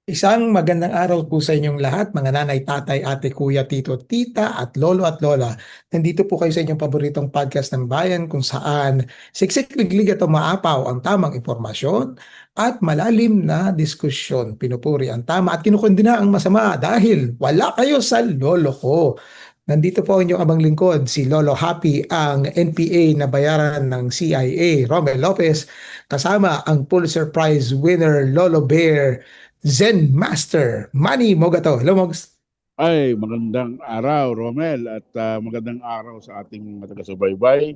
Isang magandang araw po sa inyong lahat, mga nanay, tatay, ate, kuya, tito, tita, at lolo at lola. Nandito po kayo sa inyong paboritong podcast ng bayan kung saan siksik, liglig at umaapaw ang tamang impormasyon at malalim na diskusyon. Pinupuri ang tama at kinukundina ang masama dahil wala kayo sa lolo ko. Nandito po ang inyong abang lingkod, si Lolo Happy, ang NPA na bayaran ng CIA, Romel Lopez, kasama ang Pulitzer Prize winner Lolo Bear, Zen Master, Manny Mogato. Hello, Mogs. Ay, magandang araw, Romel, at magandang araw sa ating mga taga-subaybay.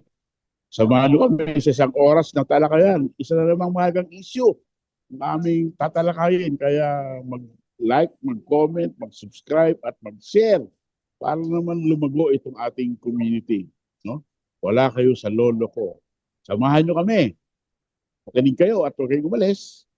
Samahan niyo kami sa isang oras ng talakayan. Isa na namang mahalagang issue ng aming tatalakayin. Kaya mag-like, mag-comment, mag-subscribe, at mag-share para naman lumago itong ating community. No? Wala kayo sa lolo ko. Samahan niyo kami. Makinig kayo at huwag kayong umalis.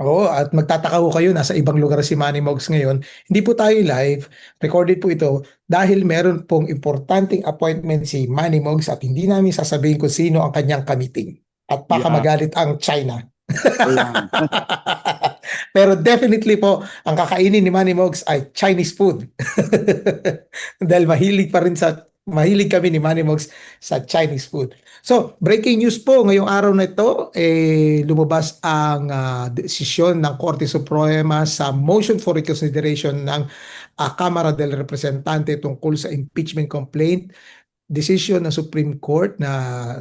Oo, at magtataka ko kayo, nasa ibang lugar si Manny Mogs ngayon. Hindi po tayo live, recorded po ito dahil meron pong importanteng appointment si Manny Mogs at hindi namin sasabihin kung sino ang kanyang kamiting. At baka Yeah, magalit ang China. ayan. Pero definitely po, ang kakainin ni Manny Mogs ay Chinese food. Dahil mahilig kami ni Manny Mogs sa Chinese food. So, breaking news po ngayong araw na ito, lumabas ang desisyon ng Korte Suprema sa motion for reconsideration ng Kamara del Representante tungkol sa impeachment complaint, decision ng Supreme Court na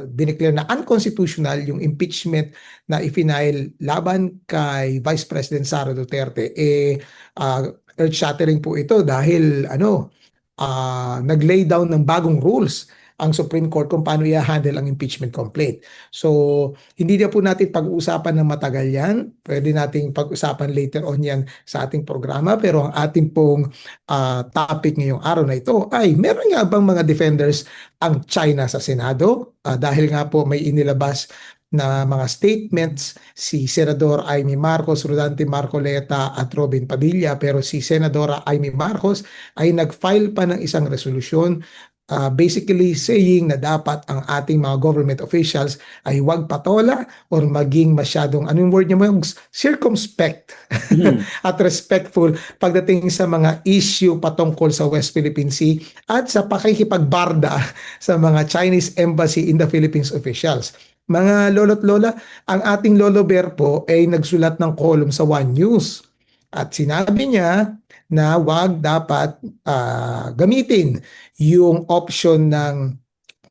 dineclare na unconstitutional yung impeachment na ifinail laban kay Vice President Sara Duterte. Earth-shattering po ito dahil nag-lay down ng bagong rules ang Supreme Court kung paano i-handle ang impeachment complaint. So, hindi na po natin pag-uusapan ng matagal yan. Pwede nating pag-usapan later on yan sa ating programa. Pero ang ating pong topic ngayong araw na ito ay meron nga bang mga defenders ang China sa Senado? Dahil nga po may inilabas na mga statements si Senador Amy Marcos, Rodante Marcoleta at Robin Padilla, pero si Senadora Amy Marcos ay nag-file pa ng isang resolusyon, basically saying na dapat ang ating mga government officials ay huwag patola or maging masyadong, anong word niya mo, circumspect at respectful pagdating sa mga issue patungkol sa West Philippine Sea at sa pakikipagbarda sa mga Chinese Embassy in the Philippines officials. Mga lolo't lola, ang ating Lolo Bear po ay nagsulat ng column sa One News at sinabi niya na wag dapat gamitin yung option ng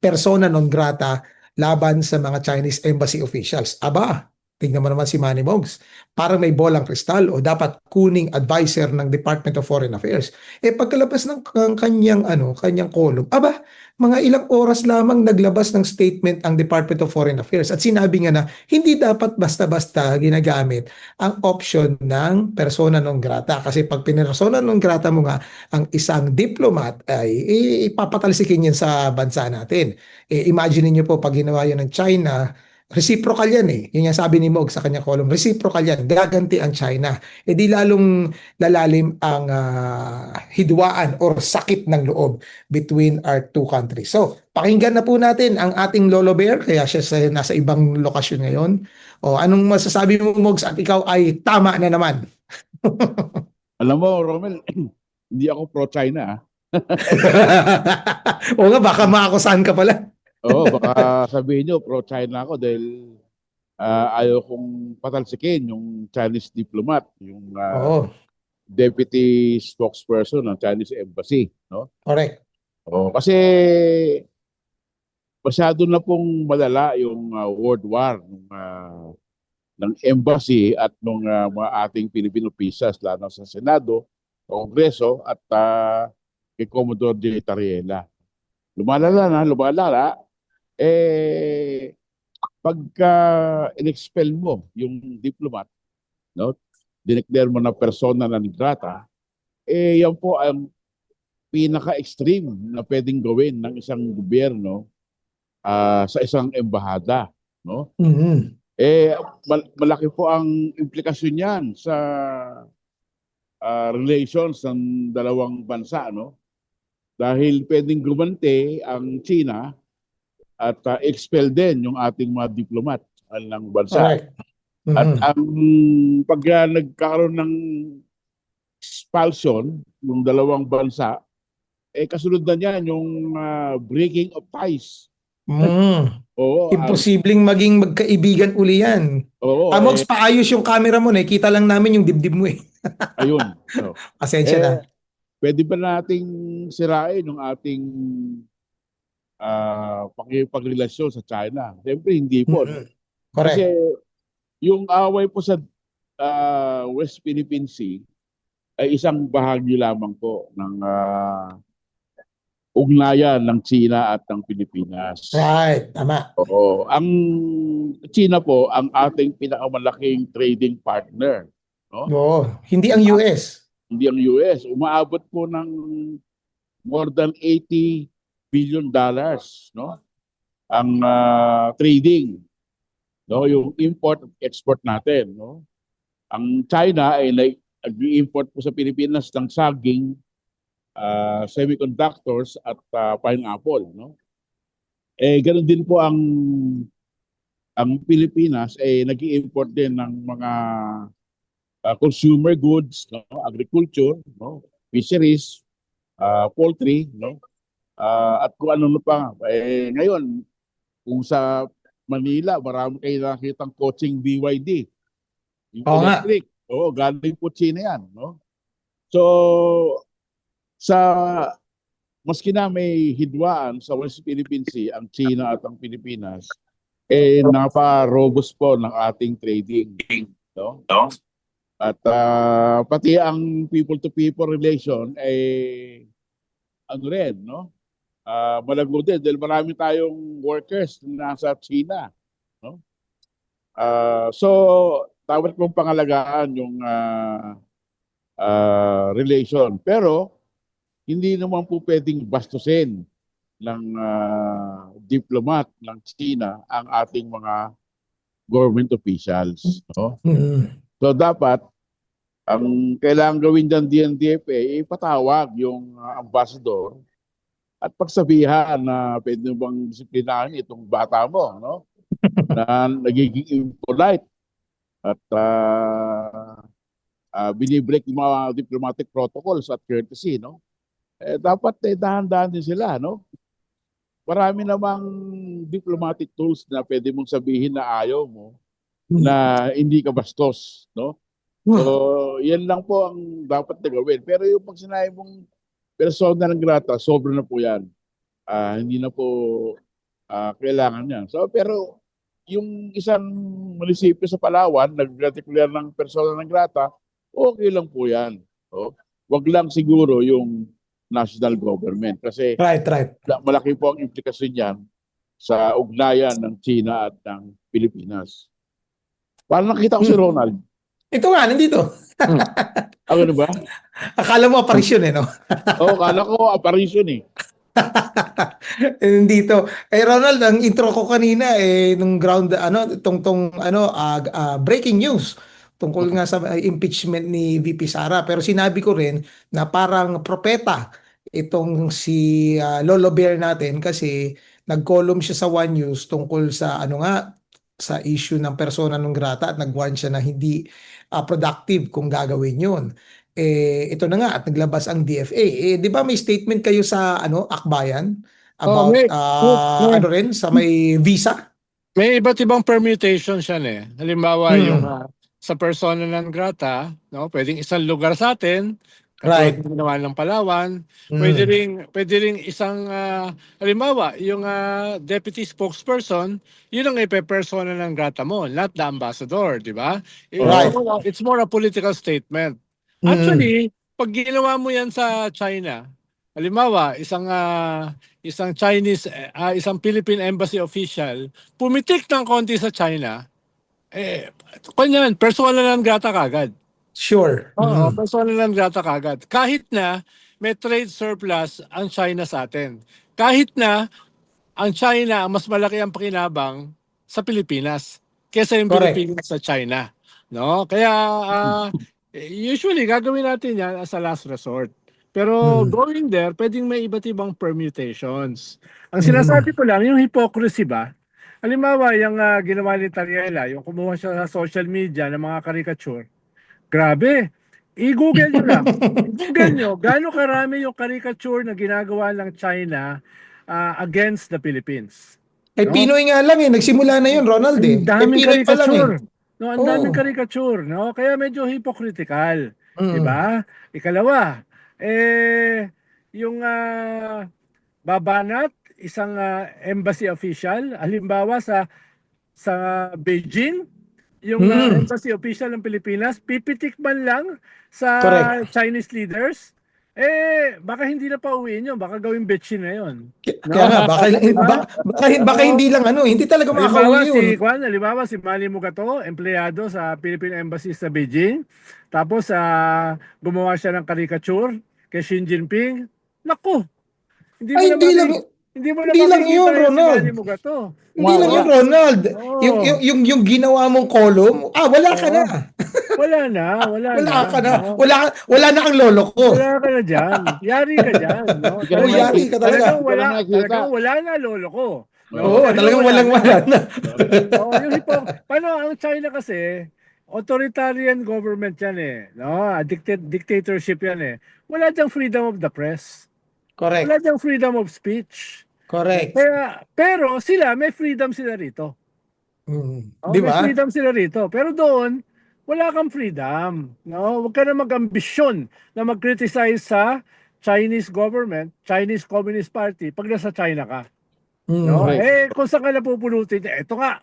persona non grata laban sa mga Chinese embassy officials. Aba, tingnan mo naman si Manny Mogs. Parang may bolang kristal o dapat kuning advisor ng Department of Foreign Affairs. Pagkalabas ng kanyang column, aba, mga ilang oras lamang naglabas ng statement ang Department of Foreign Affairs at sinabi nga na hindi dapat basta-basta ginagamit ang option ng persona non grata kasi pag persona non grata mo nga ang isang diplomat ay ipapatalsikin yan sa bansa natin. Imagine niyo po pag ginawa yan ng China, reciprocal yan eh. Yun yung sabi ni Mog sa kanya column, reciprocal yan, gaganti ang China. Di lalong lalalim ang hidwaan or sakit ng loob between our two countries. So, pakinggan na po natin ang ating Lolo Bear, kaya siya nasa ibang lokasyon ngayon. O, anong masasabi mo, Mogs, at ikaw ay tama na naman? Alam mo, Romel, hindi ako pro-China. O nga, baka maakusahan ka pala. Oo, baka sabihin nyo, pro-China ako dahil ayaw kong patalsikin yung Chinese diplomat, yung Oo, deputy spokesperson ng Chinese Embassy. No? correct. Oo, kasi masyado na pong malala yung world war ng embassy at ng mga ating Filipino officials, lalo sa Senado, Kongreso at kay Commodore J. Tariela. Lumalala, eh, pagka in-expel mo yung diplomat, no, dineclare mo na persona non grata, yan po ang pinaka-extreme na pwedeng gawin ng isang gobyerno sa isang embahada. No? Mhm. Eh, malaki po ang implikasyon niyan sa relations ng dalawang bansa. No? Dahil pwedeng gumante ang China at expel din yung ating mga diplomat ng bansa. Correct. At Mhm. ang pag nagkaroon ng expulsion ng dalawang bansa, kasunod na niyan yung breaking of ties. Mm. Oo, Imposibleng maging magkaibigan uli yan. oo, Mogs, paayos yung camera mo. Nakikita lang namin yung dibdib mo eh. ayun. Oh. Pasensya Eh, na. pwede ba nating sirain yung ating pakipagrelasyon sa China? Siyempre, hindi po, no? Mhm. Kasi Correct. yung away po sa West Philippine Sea ay isang bahagi lamang po ng ugnayan ng China at ng Pilipinas. Right. Tama. Oo, ang China po ang ating pinakamalaking trading partner, no? Oo. Hindi ang Uma- US. Hindi ang US, umaabot po ng more than 80 billion dollars, no? Ang trading, no, yung import at export natin, no? Ang China ay nag-import po sa Pilipinas ng saging, semiconductors at pineapple, no? Ganoon din po ang Pilipinas ay nag-import din ng mga consumer goods, no? Agriculture, no? Fisheries, poultry, no? At kung ano pa. Ngayon, kung sa Manila, marami kayo nakitang coaching BYD, yung Oo nga. electric. Oo, galing po China yan, no? So, sa maski na may hidwaan sa West Philippine Sea, ang China at ang Pilipinas, napaka-robust po ng ating trading, no? At pati ang people-to-people relation ano rin, no? Malago din dahil marami tayong workers na nasa China, no? So dapat mong pangalagaan yung relation. Pero hindi naman po pwedeng bastusin ng diplomat ng China ang ating mga government officials, no? Mhm. So dapat ang kailangan gawin ng DNDFA, ipatawag yung ambassador at pagsabihan na pwede bang disiplinahin itong bata mo, no? Na nagiging impolite at binibreak yung mga diplomatic protocols at courtesy, no? Dapat dahan-dahan din sila, no? Marami namang diplomatic tools na pwede mong sabihin na ayaw mo na hindi ka bastos, no? So, yan lang po ang dapat na gawin. Pero yung pag sinabi mong persona ng grata, sobra na po yan. Hindi na po kailangan yan. So, pero yung isang munisipyo sa Palawan, nag-declare ng persona ng grata, okay lang po yan. Oh. Wag lang siguro yung national government kasi Right, right. malaki po ang implikasyon yan sa ugnayan ng China at ng Pilipinas. Parang nakita ko si Hmm. Ronald. Ito nga, nandito. Ano ba? Akala mo aparisyon eh, no? Oo, kala ko apparition eh. Dito. Ronald, ang intro ko kanina nung ground tong breaking news tungkol nga sa impeachment ni VP Sara, pero sinabi ko rin na parang propeta itong si Lolo Bear natin kasi nag-column siya sa One News tungkol sa sa issue ng persona non grata at nag-warn siya na hindi productive kung gagawin yun. Ito na nga at naglabas ang DFA. Di ba may statement kayo sa Akbayan Oh, about rin sa may visa? may iba't ibang permutations yan eh. Halimbawa, yung Hmm, sa persona non grata, no, pwedeng isang lugar sa atin, katulad right. ng ginawa ng Palawan, Hmm, pwede ring isang halimbawa, yung deputy spokesperson, yun ang ipe-persona non grata mo, not the ambassador, di ba? Oo. right. It's more a political statement. Hmm, Actually, pag ginawa mo yan sa China, halimbawa, isang Chinese, isang Philippine embassy official, pumitik ng konti sa China, kanyan, persona non grata kagad. sure. Oo, Hmm, persona non grata kagad. Kahit na may trade surplus ang China sa atin. Kahit na ang China, mas malaki ang pakinabang sa Pilipinas kaysa yung correct. Pilipinas sa China. No? Kaya usually gagawin natin yan as a last resort. Pero Hmm, going there, pwedeng may iba't ibang permutations. Ang hmm, sinasabi ko lang, yung hypocrisy ba, Halimbawa, yung ginawa ni Tariela, yung kumuha siya sa social media ng mga caricature, grabe. I-google nyo lang. I-google nyo, gaano karami yung caricature na ginagawa ng China against the Philippines. Kay No? Pinoy nga lang eh. Nagsimula na yun, Ronald Ang eh. Kay daming Pinoy pa lang eh. caricature. No, ang daming Oo. caricature, no? Kaya medyo hypocritical, 'di Mm. ba? Ikalawa, yung babanat isang embassy official, halimbawa sa Beijing, yung Mm. embassy official ng Pilipinas, pipitik man lang sa Correct. Chinese leaders, baka hindi na pauwiin yun, baka gawing betchin na yun. Kaya No? nga, baka, Di ba? baka hindi lang ano, hindi talaga makakauwi yun. Halimbawa si Manny Mugato, empleyado sa Philippine Embassy sa Beijing. Tapos gumawa siya ng caricature kay Xi Jinping. Naku, hindi mo Ay, na hindi mo na hindi lang makikita yun, yan si Ronald. Manny Mugato. Hindi lang Wala. yun, Ronald. Oo. Yung ginawa mong kolom, wala ka na. Oo. Wala Wala na, ka na. no? Wala na ang lolo ko. Wala ka na diyan. Yari ka diyan, no? Hindi ka na Oh, yari ka talaga. makikita. Talagang wala na lolo ko. No, Oo, talagang talagang wala walang na. wala na. Oo, paano ang China kasi, authoritarian government yan eh. No? Dictatorship yan eh. Wala diyang freedom of the press. Wala Correct. diyang freedom of speech. Correct. Pero sila, may freedom sila rito. Oh, Di may ba? freedom sila rito. Pero doon, wala kang freedom. No? Huwag ka na mag-ambisyon na mag-criticize sa Chinese government, Chinese Communist Party pag nasa China ka. No? Correct. Kung saan ka napupulutin, ito nga,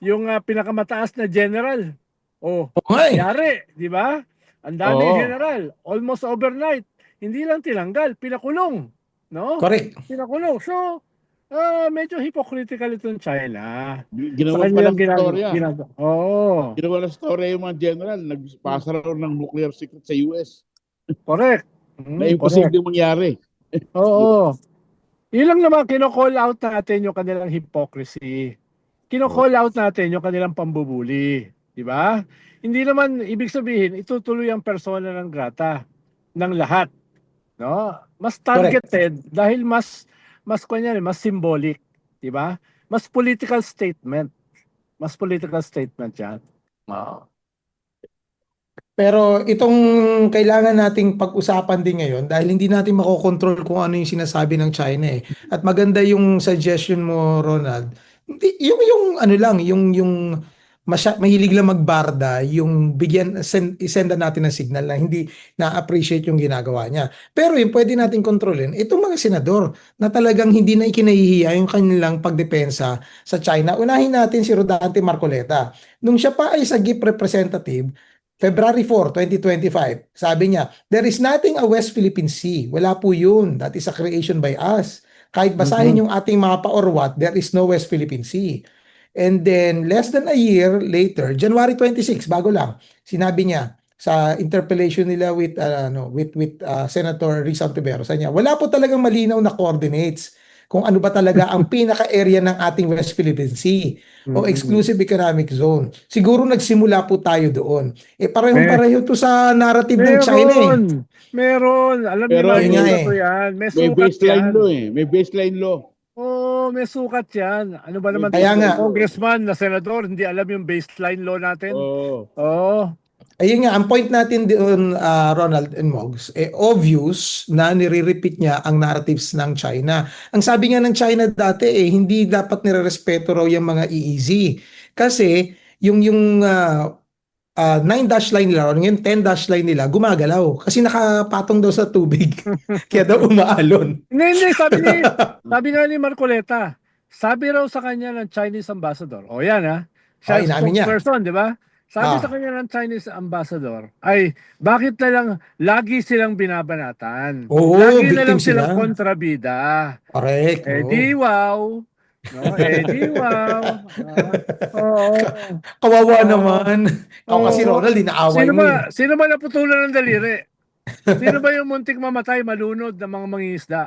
yung pinakamataas na general. Oh, Okay. yari, di ba? Ang daming Oo. general, almost overnight. Hindi lang tinanggal, pinakulong. No? Correct. Pinakulong. So, medyo hypocritical itong China. Sa Ginawa pa kanilang ng storya. ginagawa. Oo, Ginawa ng storya yung mga general. Nagpasa raw ng nuclear secret sa US. correct. Na Correct. imposibleng mangyari. Oo. Yun lang naman, kino-call out natin yung kanilang hypocrisy. Kino-call out natin yung kanilang pambubuli. Di ba? Hindi naman ibig sabihin, itutuloy ang persona ng grata ng lahat. No? Mas Correct. targeted dahil mas kunyari, mas symbolic. Di ba? Mas political statement. Mas political statement yan. Oo. Pero itong kailangan nating pag-usapan din ngayon dahil hindi natin makokontrol kung ano yung sinasabi ng China eh. At maganda yung suggestion mo, Ronald. Hindi, yung ano lang, yung mahilig lang magbarda, yung isenda natin ng signal na hindi na-appreciate yung ginagawa niya. Pero yung pwede nating kontrolin, itong mga senador na talagang hindi na ikinahihiya yung kanilang pagdepensa sa China. Unahin natin si Rodante Marcoleta. Nung siya pa ay sa gift representative, February 4, 2025, sabi niya, there is nothing a West Philippine Sea. Wala po yun. That is a creation by us. Kahit basahin yung ating mapa or what, there is no West Philippine Sea. And then, less than a year later, January 26, bago lang, sinabi niya sa interpellation nila with Senator Rizal Tibero, sa niya, wala po talagang malinaw na coordinates kung ano ba talaga ang pinaka-area ng ating West Philippine Sea o exclusive economic zone. Siguro nagsimula po tayo doon. Parehong-pareho to sa narrative ng China eh. Meron. Alam ni Pero Manny Yun nga Mugato eh. yan. May may sukat baseline yan. law eh. May baseline law. Oo, may sukat yan. Ano ba May naman Kaya nga. congressman na senador, hindi alam yung baseline law natin? Oo. Oo. Ayun nga, ang point natin doon, Ronald and Mogs, obvious na nire-repeat niya ang narratives ng China. Ang sabi nga ng China dati, hindi dapat nire-respeto raw yung mga EEZ. Kasi, yung 9 dash line nila, or yung 10 dash line nila, gumagalaw. Kasi nakapatong daw sa tubig. Kaya daw umaalon. Hindi, sabi nga ni Marcoleta, sabi raw sa kanya ng Chinese ambassador, o yan siya ang Inamin niya. spokesperson, di ba? Sabi sa kanya ng Chinese ambassador, ay bakit na lang lagi silang binabanatan? Oo, Lagi na victim lang silang sila. kontrabida. Correct. Di wow. No, di wow. Oo. Kawawa Oo. naman. Ikaw kasi, Oo. Ronald, inaaway mo eh. Sino ba naputulan ng daliri? Sino ba yung muntik mamatay malunod ng mga mangingisda?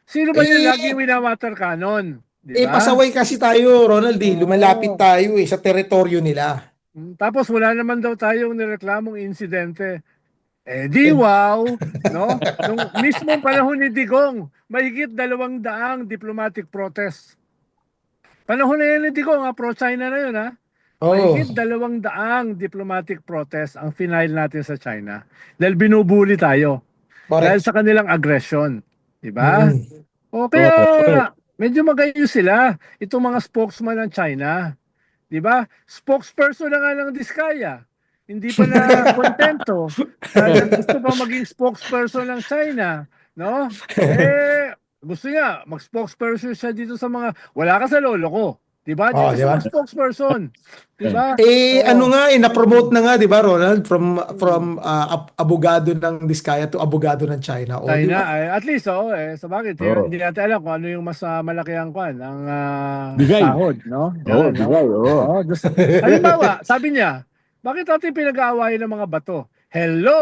Sino ba yung laging Eh, winawater cannon? Di ba? pasaway kasi tayo, Ronald. Lumalapit Oo. tayo sa teritoryo nila. Tapos wala naman daw tayong nireklamong insidente. Di wow, no? Nung mismong panahon ni Digong, mahigit 200 diplomatic protest. Panahon na yan, hindi ko nga pro-China na yun, ha? Oh, Mahigit 200 diplomatic protest ang final natin sa China dahil binubuli tayo dahil correct. sa kanilang aggression, di ba? Mm. O kaya Oo, correct. medyo magayo sila itong mga spokesman ng China, di ba? Spokesperson na nga ng Diskaya. Hindi pa na kontento na gusto pa maging spokesperson ng China, no? Gusto niya mag-spokesperson siya dito sa mga wala ka sa lolo ko, di ba? Oh, Dito di sa ba? mga spokesperson, di ba? Ano Oo. nga na-promote na nga 'di ba Ronald from abogado ng Diskaya to abogado ng China. Oh, 'di ba? China, at least, sa bagay, Oo. hindi natin alam kung ano yung mas malaki ang kwan, ang Bigay. sahod, no? Oo, Ganun, no? bigay. Oo. Oo, halimbawa, sabi niya, bakit natin pinag-aawayan ng mga bato? Hello!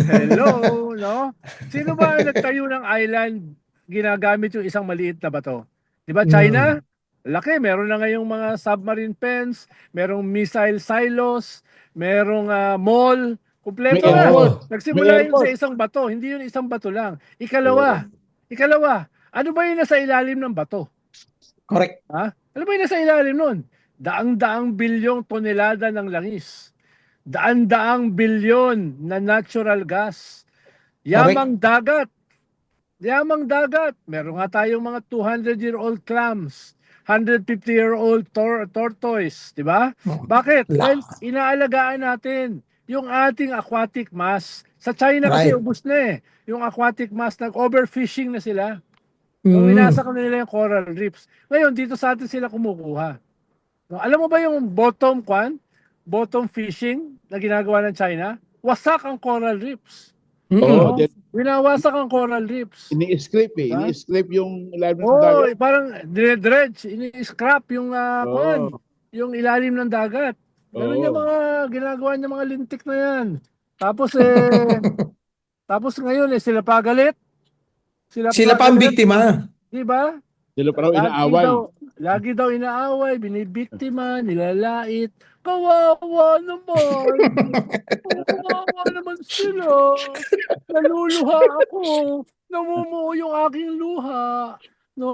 Hello! No? Sino ba ang nagtayo ng island ginagamit yung isang maliit na bato? Di ba China? Mm. Laki, meron na ngayong mga submarine pens, merong missile silos, merong mall, May kumpleto na. airport. Oo, May Nagsimula yun sa airport. isang bato, hindi yun isang bato lang. Oo. Ikalawa, ano ba yung nasa ilalim ng bato? correct. Ha? Ano ba yung nasa ilalim nun? Daang-daang bilyong tonelada ng langis. Daan-daang bilyon na natural gas. Correct. Yamang dagat. Yamang dagat. Meron nga tayong mga 200-year-old clams. 150-year-old tortoise. Di ba? Oh, Bakit? La. Dahil inaalagaan natin yung ating aquatic mass. Sa China kasi Right. ubus na eh. Yung aquatic mass, nag-overfishing na sila. So, Mm. winasak na nila yung coral reefs. Ngayon, dito sa atin sila kumukuha. No, alam mo ba yung bottom fishing na ginagawa ng China? Wasak ang coral reefs. Oo, Mm. No? then Winawasak ang coral reefs. ini-scrape eh. Diba? Ini-scrape yung ilalim ng Oh, dagat. parang dredge, ini-scrap yung Oo. yung ilalim ng dagat. Ganun yung Oo. mga ginagawa niya mga lintik na yan. Tapos tapos ngayon sila pa galit, sila Sila pa pa ang galit, biktima. 'di ba? Sila pa raw Lagi inaaway. daw, lagi daw inaaway, binibiktima, nilalait. Kawawa naman. Kawawa naman sila. Naluluha ako. Namumuo yung aking luha. No?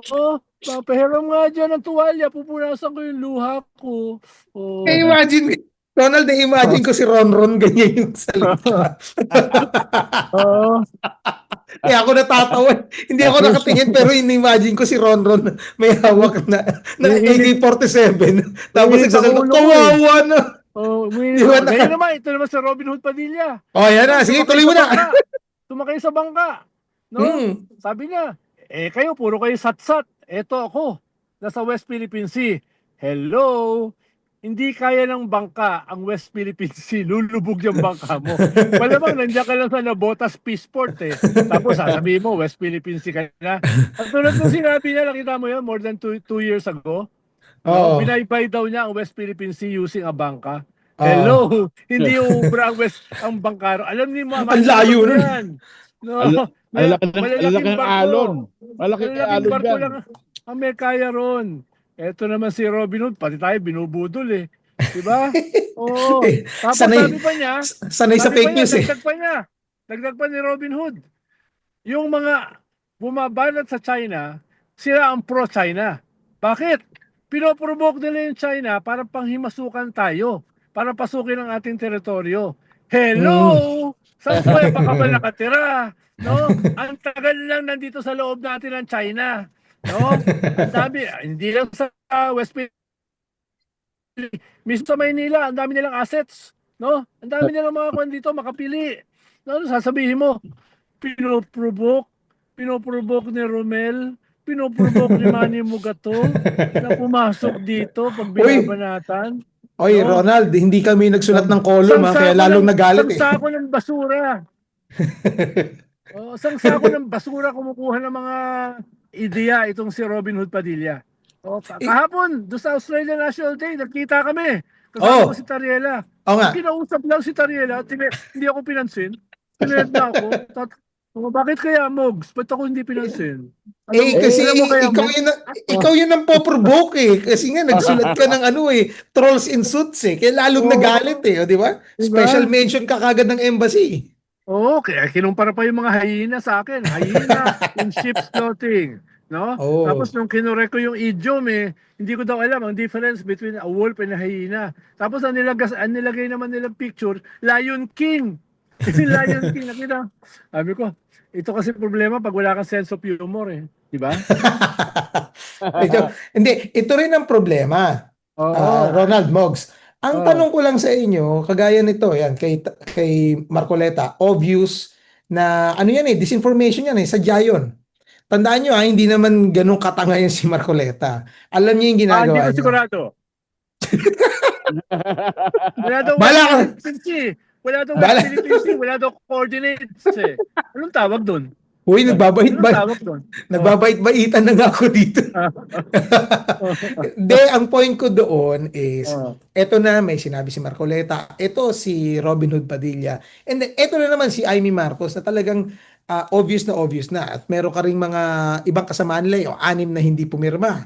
Papahiram nga dyan ng tuwalya, pupunasan ko yung luha ko. Oh. Imagine, Ronald, na-imagine ko si Ronron ganyan yung salita. Oo. Kaya ako natatawa. Hindi ako nakatingin pero in-imagine ko si Ronron may hawak na AK-47. Tapos Umiinit ang nagsasalita, ulo ko kawawa na. Di umiinit ba ako. Ngayon naman, ito naman sa Robin Hood Padilla. Oh, yan na. Sige, Sumakay tuloy mo sa na. bangka. Sumakay sa bangka. No? Hmm. Sabi niya, kayo, puro kayo satsat. Eto ako, nasa West Philippine Sea. Hello? Hindi kaya ng bangka ang West Philippine Sea. Lulubog yung bangka mo. Malamang nandiyan ka lang sa Nabotas Peaceport Tapos sasabihin mo, West Philippine Sea ka na. At tulad ng sinabi niya, nakita mo yun, more than 2 years ago. No, Oo. binaybay daw niya ang West Philippine Sea using a bangka. Oo. Hello, hindi ubra ang bangkaro. Alam niyo Ang masilagot layo nun. yan. No, Ang laki malalaking ng alon. barko. Malaking Malalaking alon barko yan. lang ang may kaya ron. Eto naman si Robin Hood, pati tayo binubudol 'Di ba? Oo. Eh, Tapos sanay, sanay sa sabi pa fake niya, news eh. dagdag pa ni Robin Hood. Yung mga bumabanat sa China, sila ang pro-China. Bakit? Pinoprovoke nila yung China para panghimasukan tayo, para pasukin ang ating teritoryo. Hello! Hmm. Saan pa ka ba nakatira? No? Ang tagal lang nandito sa loob natin ng China. No? Ang dami, hindi lang sa West Philippines, mismo sa Maynila, ang dami nilang assets. No? Ang dami nilang mga kwan dito, makapili. No? Sasabihin mo, pinoprovoke ni Romel, pinoprovoke ni Manny Mugato na pumasok dito pag Uy, binabanatan. oy, No? Ronald, hindi kami nagsulat ng column ha, kaya lalong nagalit Isang eh. sako ng basura. Isang sako ng basura kumukuha ng mga ideya itong si Robin Hood Padilla. Kahapon, doon sa Australian National Day, nagkita kami. Kasama ko si Tariela. Oo nga. Kinausap lang si Tariela, hindi ako pinansin. Tined na ako. Bakit kaya, Mogs? Ba't ako hindi pinansin? Kasi alam mo kaya, ikaw Mogs? yun ikaw yun ang po-provoke eh. Kasi nga nagsulat ka ng trolls in suits eh. Kaya lalong nagalit eh, o, di ba? Diba? Special mention ka kagad ng embassy. Oo, kaya kinumpara pa yung mga hyena sa akin. Hyena in ship's clothing. no? Tapos Oh. nung kinorek ko yung idiom, hindi ko daw alam ang difference between a wolf and a hyena. Tapos ang nilagay naman nilang picture, Lion King. Yung Lion King, nakita. Sabi ko, ito kasi problema pag wala kang sense of humor eh. Di ba? Hindi, ito rin ang problema. Oo. Ronald Moggs. Ang Oo. tanong ko lang sa inyo, kagaya nito, yan, kay Marcoleta, obvious na ano yan disinformation yan sadya yun. Tandaan nyo hindi naman ganun katanga yan si Marcoleta. Alam niyo yung Hindi ginagawa ko niya. sigurado. Wala daw West Bala ka! Philippine Sea. Wala daw West Bala! Philippine Sea. Wala daw coordinates eh. Anong tawag doon? Uy, nagbabait Anong ba? tawag doon? Oh. Nagbabait-baitan na nga ako dito. Oh. Hindi, ang point ko doon is, Oh. eto na, may sinabi si Marcoleta, eto si Robin Hood Padilla, and then eto na naman si Amy Marcos na talagang obvious na. At meron ka ring mga ibang kasamaan nila, yung 6 na hindi pumirma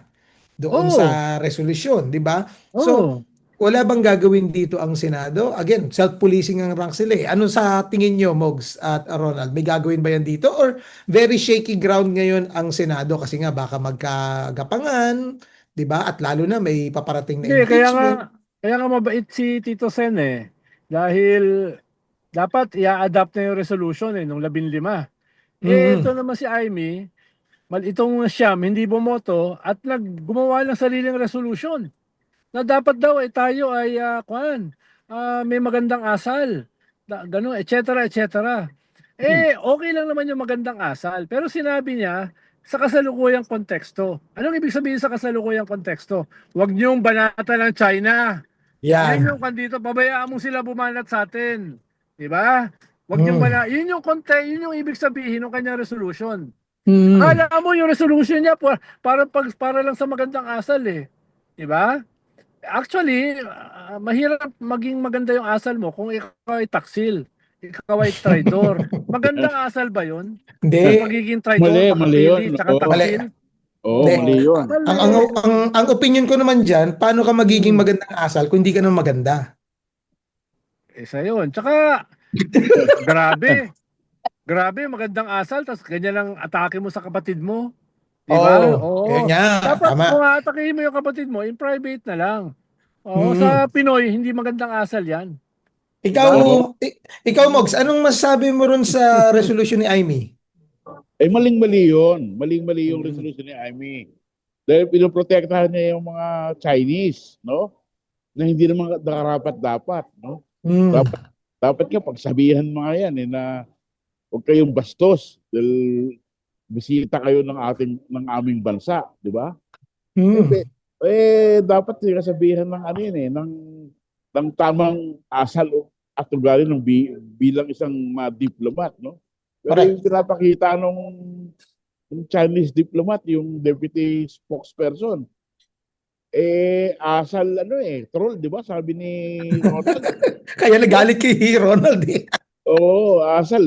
doon Oh. sa resolusyon, di ba? So, Oh. wala bang gagawin dito ang Senado? Again, self-policing ang rank sila eh. Ano sa tingin nyo, Mogs at Ronald? May gagawin ba yan dito? Or very shaky ground ngayon ang Senado kasi nga baka magkagapangan, 'di ba? At lalo na may paparating na Hindi, impeachment. kaya nga mabait si Tito Sen eh. Dahil dapat i-adapt na yung resolution nung 15. Ito Mm. naman si Amy, itong Siyam, hindi bumoto at gumawa ng sariling resolution na dapat daw tayo ay may magandang asal. Ganun, etc. etc. Okay lang naman yung magandang asal. Pero sinabi niya, sa kasalukuyang konteksto. Anong ibig sabihin sa kasalukuyang konteksto? Huwag niyong banatan ng China. Yan yung Yan. kandito, pabayaan mo sila bumanat sa atin. Di ba? Huwag niyong Mm. yun yung ibig sabihin ng kanyang resolution. Mm. Akala mo yung resolution niya para lang sa magandang asal eh. Di ba? Actually, mahirap maging maganda yung asal mo kung ikaw ay taksil, ikaw ay traidor. Magandang asal ba yun? Hindi, Yung pagiging traidor, Mali yun. makapili, tsaka Oo, mali. taksil? oo, Hindi. mali yun. Mali. Ang opinion ko naman diyan, paano ka magiging Hmm. magandang asal kung hindi ka naman maganda? Isa yun. Tsaka, grabe. Grabe, magandang asal, tapos ganyan lang atake mo sa kapatid mo. Di ba? Oh, yun Oo. nga, Dapat tama. kung aatakihin mo yung kapatid mo, in private na lang. Oo, sa Mm. Pinoy, hindi magandang asal yan. Di Ikaw, ba? Oo. ikaw Mogs, anong masasabi mo ron sa resolution ni Amy? Maling-mali yun. Maling-mali yung Mm. resolution ni Amy. Dahil pinoprotektahan niya yung mga Chinese, no? Na hindi naman dapat, no? Mm. Dapat, dapat nga pagsabihan mga yan na huwag kayong bastos dahil bisita kayo ng aming bansa, di ba? Mm. Dapat yung sabihan ng ano yun ng tamang asal at ugali bilang isang diplomat, no? Pero yung Correct. pinapakita yung Chinese diplomat, yung deputy spokesperson, asal troll, di ba? Sabi ni Ronald. Kaya nagalit kay Ronald eh. Oo, asal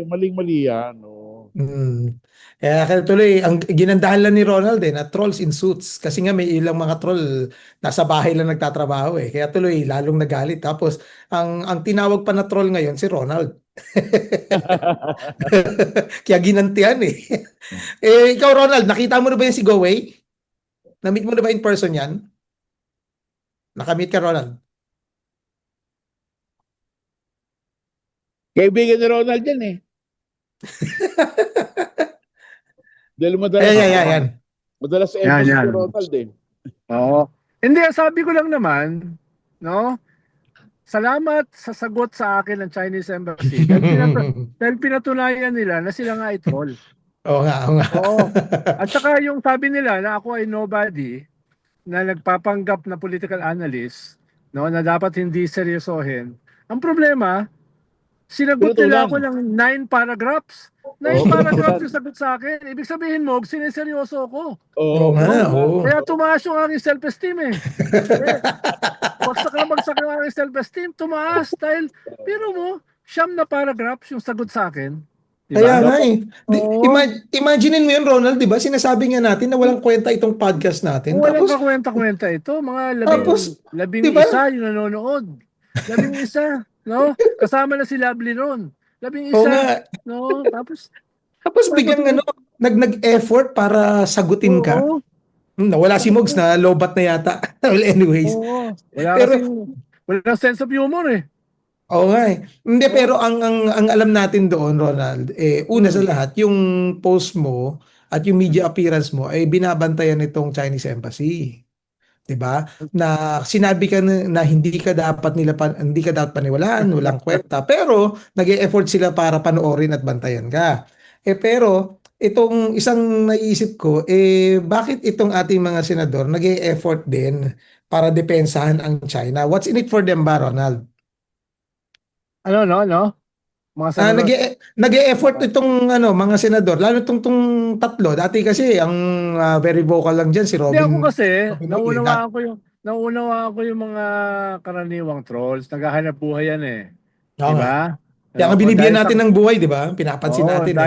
maling-mali yan. Oh. Mm. Kaya tuloy, ang ginandahan lang ni Ronald na trolls in suits. Kasi nga may ilang mga troll nasa bahay lang nagtatrabaho eh. Kaya tuloy, lalong nagalit. Tapos, ang tinawag pa na troll ngayon si Ronald. Kaya ginantihan eh. Ikaw Ronald, nakita mo na ba yan si Go Wei? Na-meet mo na ba in person yan? Nakamit ka Ronald? Kaibigan ni Ronald yan eh. Dahil madalas, Ayan. madalas Yan, emphasis yan. si Ronald eh. Oo. Hindi, sabi ko lang naman, no? Salamat sa sagot sa akin ng Chinese Embassy dahil pinatunayan nila na sila nga ay troll. Oo nga, oo nga. Oo. At saka yung sabi nila na ako ay nobody, na nagpapanggap na political analyst, no, na dapat hindi seryosohin. Ang problema, sinagot nila Pinutulan. ako ng 9 paragraphs. 9 Oo, paragraphs pinutulan. yung sagot sa akin. Ibig sabihin mo, sineseryoso ko. Oo Oo, nga, pinutulan. oo. Kaya tumaas yung aking self-esteem eh. Bagsak yung aking self-esteem, tumaas dahil, pero mo, 9 paragraphs yung sagot sa akin. Kaya Diba? nga eh. Oo. Imaginein mo yun, Ronald, di ba? Sinasabi nga natin na walang kwenta itong podcast natin. Walang Tapos, kakwenta-kwenta ito. Mga di ba? 11 yung nanonood. 11, no? Kasama na si Lovely ron. Oo 11, nga. no? Tapos Tapos sabi biglang ko, nag-effort para sagutin ka. Oo, Nawala si Mogs oo, na lobat na yata. Well, anyways. oo. Wala Pero kasing, walang sense of humor eh. oo nga eh. Hindi, Oo. pero ang alam natin doon, Ronald, una sa Mm. lahat, yung post mo at yung media appearance mo ay binabantayan nitong Chinese Embassy. 'Di ba? Na sinabi ka na hindi ka dapat hindi ka dapat paniwalaan, walang kwenta. Pero nag-e-effort sila para panoorin at bantayan ka. Pero itong isang naiisip ko, bakit itong ating mga senador nag-e-effort din para depensahan ang China? What's in it for them ba, Ronald? Ano, no, no? Mga Ah, senador. nag-e-effort itong mga senador, lalo tong tatlo. Dati kasi ang very vocal lang diyan si Hindi ako Robin kasi, Robin Hood eh. naunawaan ko yung mga karaniwang trolls. Naghahanap buhay yan eh. Oo Di nga. ba? Kaya nga Oo, binibigyan natin ng buhay, di ba? Pinapansin Oo, natin eh.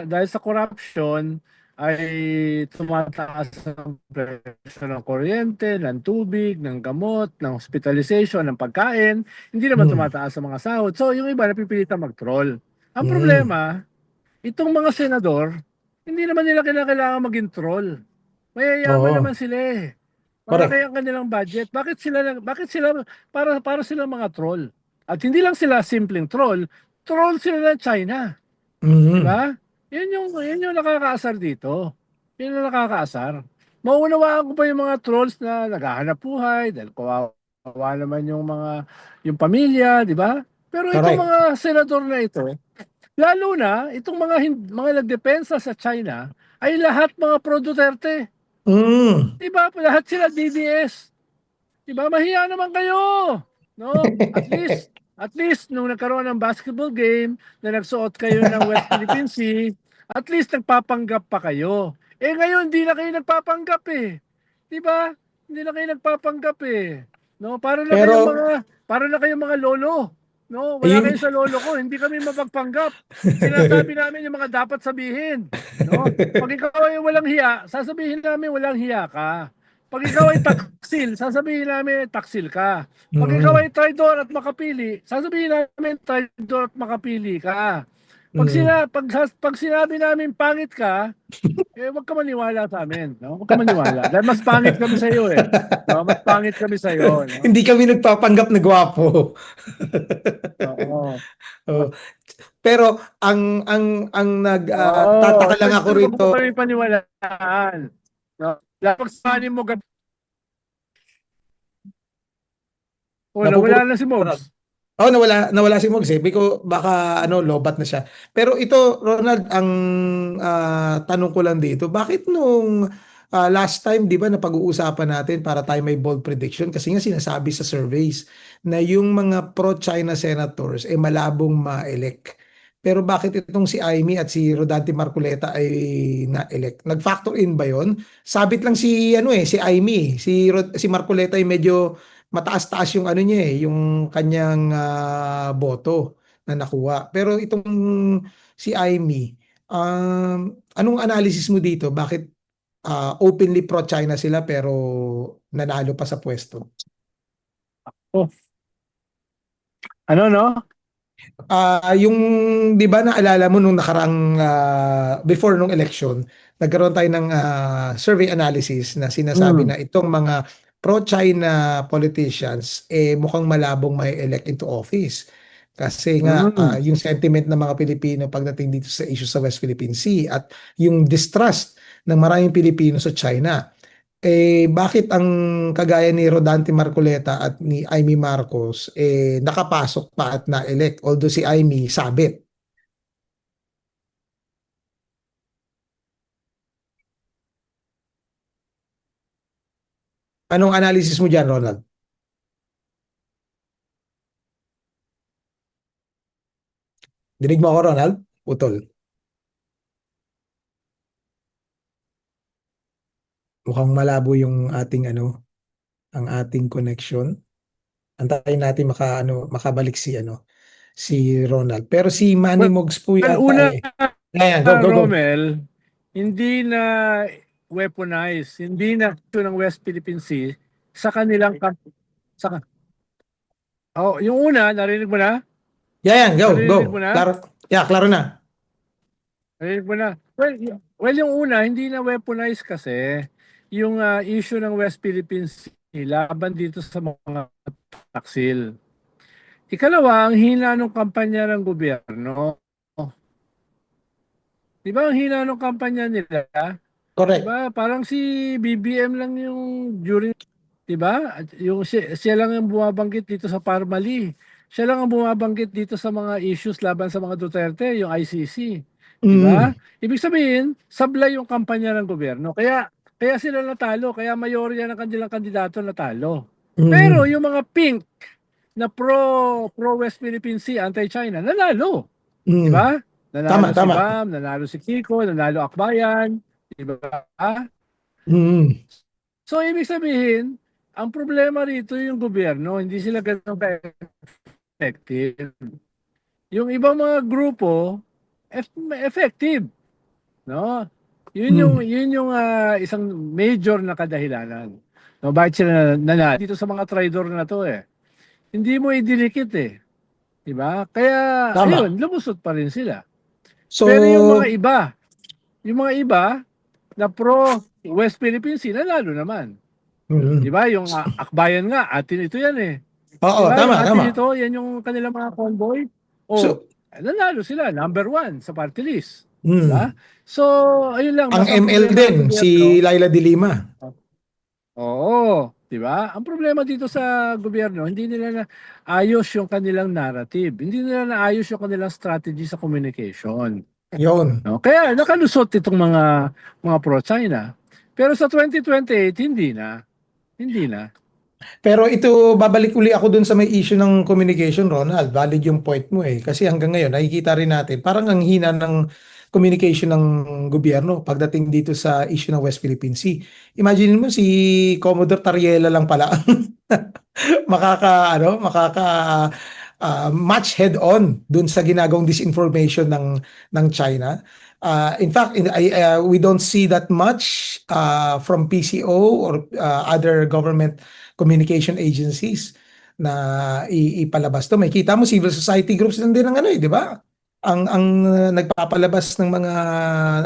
dahil sa corruption ay tumataas ang presyo ng kuryente, ng tubig, ng gamot, ng hospitalization, ng pagkain. Hindi naman Hmm. tumataas ang mga sahod. So, yung iba napipilitan mag-troll. Ang Hmm. problema, itong mga senador, hindi naman nila kailangan maging troll. Mayayaman naman Oo. sila eh. Malaki Correct. ang kanilang budget. Bakit sila para silang mga troll? At hindi lang sila simpleng troll, troll sila ng China. 'Di Hmm. ba? Yun yung nakakaasar dito. Yun yung nakakaasar. Maunawaan ko pa yung mga trolls na naghahanap buhay dahil kawawa naman yung pamilya, 'di ba? Pero itong Correct. mga senador na ito, lalo na itong mga nagdepensa sa China ay lahat mga pro Duterte. Hmm. 'Di ba? Lahat sila DDS. 'Di ba? Mahiya naman kayo. No? At least nung nagkaroon ng basketball game na nagsuot kayo ng West Philippine Sea, at least nagpapanggap pa kayo. Eh ngayon hindi na kayo nagpapanggap eh. 'Di ba? Hindi na kayo nagpapanggap eh. No, Pero, para na kayong mga lolo. No, wala ayun. kayo sa lolo ko, hindi kami mapagpanggap. Sinasabi namin yung mga dapat sabihin. No? Pag ikaw ay walang hiya, sasabihin namin walang hiya ka. Pag ikaw ay taksil, sasabihin namin taksil ka. Pag ikaw Hmm. ay traidor at makapili, sasabihin namin traidor at makapili ka. Hmm. Pag sinabi namin pangit ka, wag ka maniwala sa amin, no? Wag ka maniwala. Dahil mas pangit kami sa iyo eh. No, mas pangit kami sa iyo, no? Hindi kami nagpapanggap na gwapo. Oo. Oh. Pero ang Oo, tataka lang ako pwede rito mo kami paniwalaan. No? Pag sabi mo, wala napupuro. na si Mogs. Oh, nawala si Mogs eh. Baka lobat na siya. Pero ito, Ronald, ang tanong ko lang dito, bakit nung last time, 'di ba, na pag-uusapan natin para tayo may bold prediction kasi nga sinasabi sa surveys na yung mga pro-China senators malabong ma-elect. Pero bakit itong si Amy at si Rodante Marcoleta ay na-elect? Nag-factor in ba 'yon? Sabit lang si Amy, si Marcoleta ay medyo mataas-taas yung ano niya yung kanyang boto na nakuha. Pero itong si Amy, anong analysis mo dito? Bakit openly pro-China sila pero nanalo pa sa pwesto? Oh, ano, no? Yung 'di ba naalala mo nung nakaraang before nung election, nagkaroon tayo ng survey analysis na sinasabi Mm. na itong mga pro-China politicians mukhang malabong may elect into office. Kasi nga Mm. yung sentiment ng mga Pilipino pagdating dito sa issue sa West Philippine Sea at yung distrust ng maraming Pilipino sa China. Bakit ang kagaya ni Rodante Marcoleta at ni Amy Marcos nakapasok pa at na-elect although si Amy sabit? Anong analysis mo diyan, Ronald? Dinig mo ako, Ronald? Putol. Mukhang malabo yung ating ang ating connection. Antayin natin makabalik si Ronald. Pero si Manny Well, Mogs po yata una, Ayan, go, go, go. Romel, hindi na weaponize, hindi na ito ng West Philippine Sea sa kanilang sa Oh, yung una, narinig mo na? Yan, go, Narinig mo go. na? Klaro, yeah, klaro na. Narinig mo na? Well, Well, yung una, hindi na weaponize kasi yung issue ng West Philippines Sea laban dito sa mga taksil. Ikalawa, ang hina ng kampanya ng gobyerno. Di ba ang hina ng kampanya nila? Di Correct. ba? Parang si BBM lang yung during, di ba? At yung siya lang ang bumabanggit dito sa Parmali. Siya lang ang bumabanggit dito sa mga issues laban sa mga Duterte, yung ICC. Di ba? Mm. Ibig sabihin, sablay yung kampanya ng gobyerno. Kaya sila natalo, kaya mayorya ng kanilang kandidato natalo. Pero Mm. yung mga pink na pro West Philippine Sea, anti-China, nanalo. Di Mm. ba? Tama, Nanalo si tama. Bam, nanalo si Kiko, nanalo Akbayan, di ba? Mm. So ibig sabihin, ang problema rito yung gobyerno, hindi sila ganun ka-effective. Yung ibang mga grupo, effective, no? Mm. Yun yung isang major na kadahilanan. No, bakit sila nanalo dito sa mga traidor na to eh. Hindi mo idinikit eh, di ba? Kaya ayun, Tama. lumusot pa rin sila. Pero So, yung mga iba na pro West Philippine Sea, nanalo naman. Di mm. ba? Yung Akbayan nga, atin ito yan eh. Di Oo, ba? Yung tama, atin tama. ito, yan yung kanilang mga convoy. O, So, nanalo sila, number one sa party list. Di ba? mm. So, ayun lang, Ang basta ang ML problema din, ng si gobyerno. Laila de Lima. Oo, di ba? Ang problema dito sa gobyerno, hindi nila na ayos yung kanilang narrative. Hindi nila na ayos yung kanilang strategy sa communication. Yon. No? Kaya nakalusot itong mga pro-China. Pero sa 2028, hindi na. Hindi na. Pero ito, babalik uli ako dun sa may issue ng communication, Ronald. Valid yung point mo eh. Kasi hanggang ngayon, nakikita rin natin, parang ang hina ng communication ng gobyerno pagdating dito sa issue ng West Philippine Sea. Imagine mo si Commodore Tariela lang pala makaka match head on dun sa ginagawang disinformation ng China. In fact, we don't see that much from PCO or other government communication agencies na ipalabas to. May kita mo civil society groups lang din ng ano eh, di ba? Ang nagpapalabas ng mga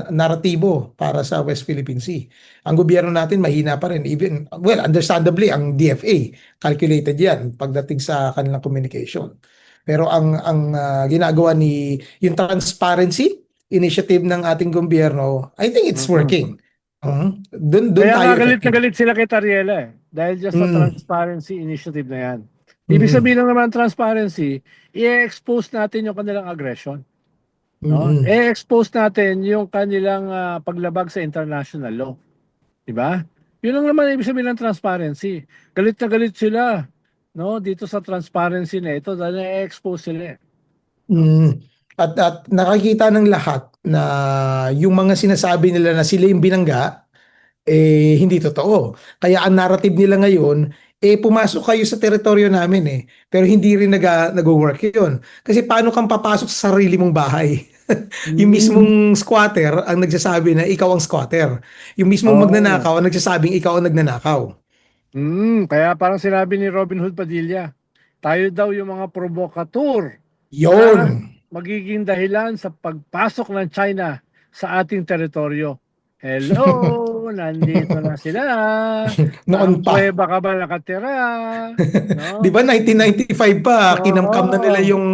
naratibo para sa West Philippine Sea. Ang gobyerno natin mahina pa rin, even well, understandably ang DFA calculated 'yan pagdating sa kanilang communication. Pero ang ginagawa ni yung transparency initiative ng ating gobyerno, I think it's Mhm. working. Doon Kaya tayo nga galit na effective. galit sila kay Tariela eh. Dahil just sa Mm. transparency initiative na yan. Ibig Mm. sabihin lang naman transparency, i-expose natin yung kanilang aggression. No? Mm. I-expose natin yung kanilang paglabag sa international law. Diba? Yun lang naman ibig sabihin ng transparency. Galit na galit sila, no, dito sa transparency na ito dahil na-expose sila. No? Mm. At nakikita ng lahat na yung mga sinasabi nila na sila yung binangga, eh hindi totoo. Kaya ang narrative nila ngayon, eh pumasok kayo sa teritoryo namin eh. Pero hindi rin nag-work yun. Kasi paano kang papasok sa sarili mong bahay? Yung Mm. mismong squatter ang nagsasabi na ikaw ang squatter. Yung mismong Oo. magnanakaw ang nagsasabing ikaw ang nagnanakaw. Kaya parang sinabi ni Robin Hood Padilla, tayo daw yung mga provocateur na Yon. magiging dahilan sa pagpasok ng China sa ating teritoryo. Hello, nandito na sila. Saan Noon pa. kuweba ka ba nakatira? 'Di No? ba 1995 pa kinamkam na nila Oo. yung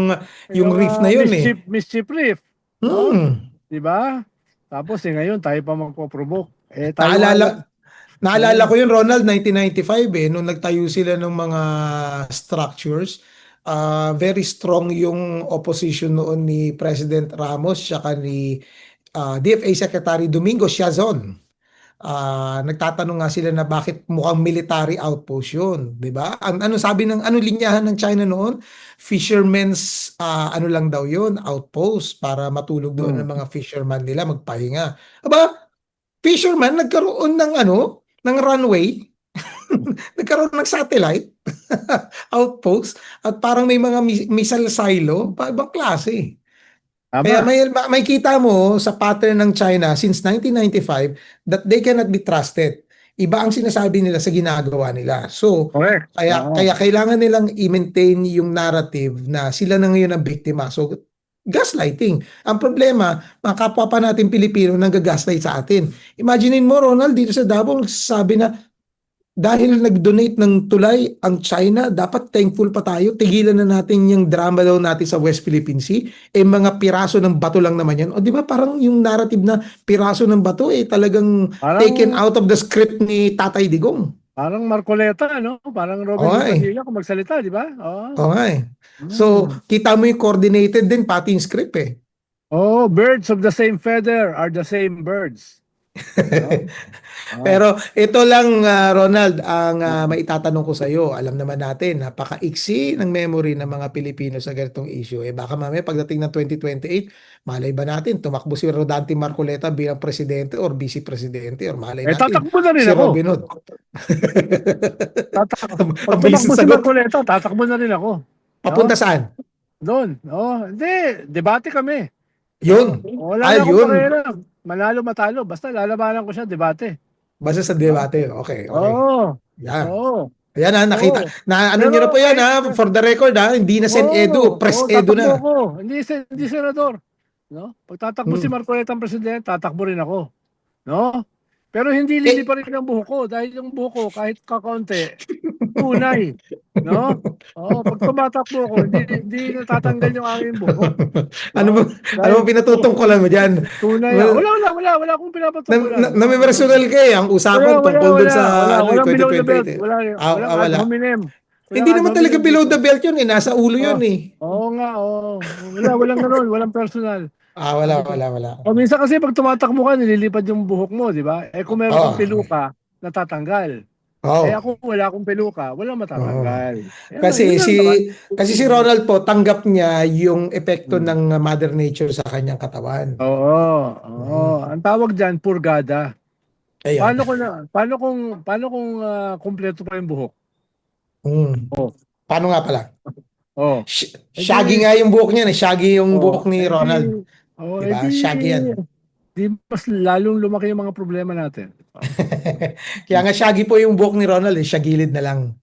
Yung reef na yun eh. mischief reef. No? Hmm. 'Di ba? Tapos ngayon tayo pa magpo-provoke. Tayo nga lang. Naalala Naalala Oo. ko yun, Ronald, 1995 eh, nung nagtayo sila ng mga structures. Very strong yung opposition noon ni President Ramos saka ni DFA Secretary Domingo Siazon. Nagtatanong nga sila na bakit mukhang military outpost yun, 'di ba? Ano sabi ng ano linyahan ng China noon? Fishermen's ano lang daw yun, outpost para matulog doon ng Hmm. mga fisherman nila magpahinga. Aba, fisherman nagkaroon ng ano, ng runway, nagkaroon ng satellite outpost at parang may mga missile silo, ibang klase. Kaya Tama. may kita mo sa pattern ng China since 1995 that they cannot be trusted. Iba ang sinasabi nila sa ginagawa nila. So, Correct. kaya Oo. kailangan nilang i-maintain yung narrative na sila na ngayon ang biktima. So, Gaslighting. Ang problema, mga kapwa pa natin Pilipino nang gagaslight sa atin. Imaginein mo, Ronald, dito sa Davao, sabi na dahil nag-donate ng tulay ang China, dapat thankful pa tayo. Tigilan na natin yung drama daw natin sa West Philippine Sea. Mga piraso ng bato lang naman yan. O di ba parang yung narrative na piraso ng bato talagang taken Parang out of the script ni Tatay Digong. parang Marcoleta, no? Parang Robin Hood Okay. Padilla kung magsalita, di ba? Oo. Okay. So, Mm. kita mo yung coordinated din pati yung script Oh, birds of the same feather are the same birds. No? Ah. Pero ito lang, Ronald, ang maitatanong ko sa iyo. Alam naman natin, napakaiksi ng memory ng mga Pilipino sa ganitong issue. Baka mamaya pagdating ng 2028, malay ba natin, tumakbo si Rodante Marcoleta bilang presidente or vice presidente or malay natin, Tatakbo na rin si ako. Robin Hood. Pag Ang bilis tumakbo ng si sagot. Marcoleta, tatakbo na rin ako. Papunta No? saan? Doon. Oh, hindi, debate kami. Yun. Wala na akong Yun. pakialam. Manalo matalo, basta lalabanan ko siya debate. Basta sa No? debate. Okay, okay. Oo. Yan. Oo. Ayan nakita. Oo. Na ano nyo na Pero po yan kahit for the record hindi na Sen Edu, Pres Edu tatakbo na. ko. Hindi senador. No? Pag tatakbo si Hmm. Marcoleta ang presidente, tatakbo rin ako. No? Pero hindi liliparin ang buhok ko dahil yung buhok ko kahit kakaunti, tunay. No? Oo, pag tumatakbo ko, hindi natatanggal yung aking buhok. Ano No? ba ano Dahil ba pinatutungkulan mo diyan? tunay. Wala akong pinapatungkulan. Namimpersonal ka ang usapan tungkol dun sa Walang below the belt. 2028. Walang ad Wala. hominem. Hindi Walang ad naman talaga hominem below dito. the belt yun nasa ulo yun Oh, oo nga, oo. Walang ganun, walang personal. Wala. O minsan kasi pag tumatakbo ka, nililipad yung buhok mo, di ba? Kung meron kang Oh, peluka, natatanggal. oh. Ako wala akong peluka, walang Oo. matatanggal. Yun Kasi lang naman. si Ronald po tanggap niya yung epekto Hmm. ng Mother Nature sa kanyang katawan. Oo. Ang tawag diyan, purgada. Ayun. Paano kung kumpleto pa yung buhok? Mm. Oh. Paano nga pala? Oh. Shaggy nga yung buhok niya, Shaggy yung buhok ni Ronald. Diba? Edi, Shaggy yan. di mas lalong lumaki yung mga problema natin. Kaya nga shaggy po yung buhok ni Ronald, siya gilid na lang.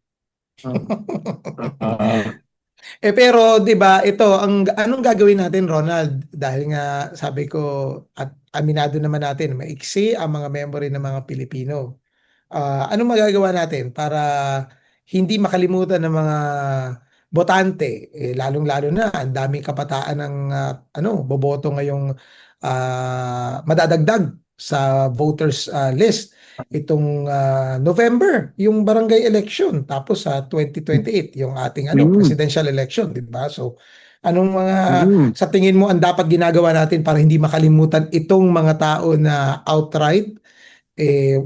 Pero 'di ba, ito anong gagawin natin, Ronald? Dahil nga sabi ko at aminado naman natin, maiksi ang mga memory ng mga Pilipino. Anong magagawa natin para hindi makalimutan ng mga botante, lalong-lalo na ang daming kabataan ng boboto ngayong madadagdag sa voters list itong November, yung barangay election, tapos sa 2028 yung ating presidential election, di ba? So anong mga sa tingin mo ang dapat ginagawa natin para hindi makalimutan itong mga tao na outright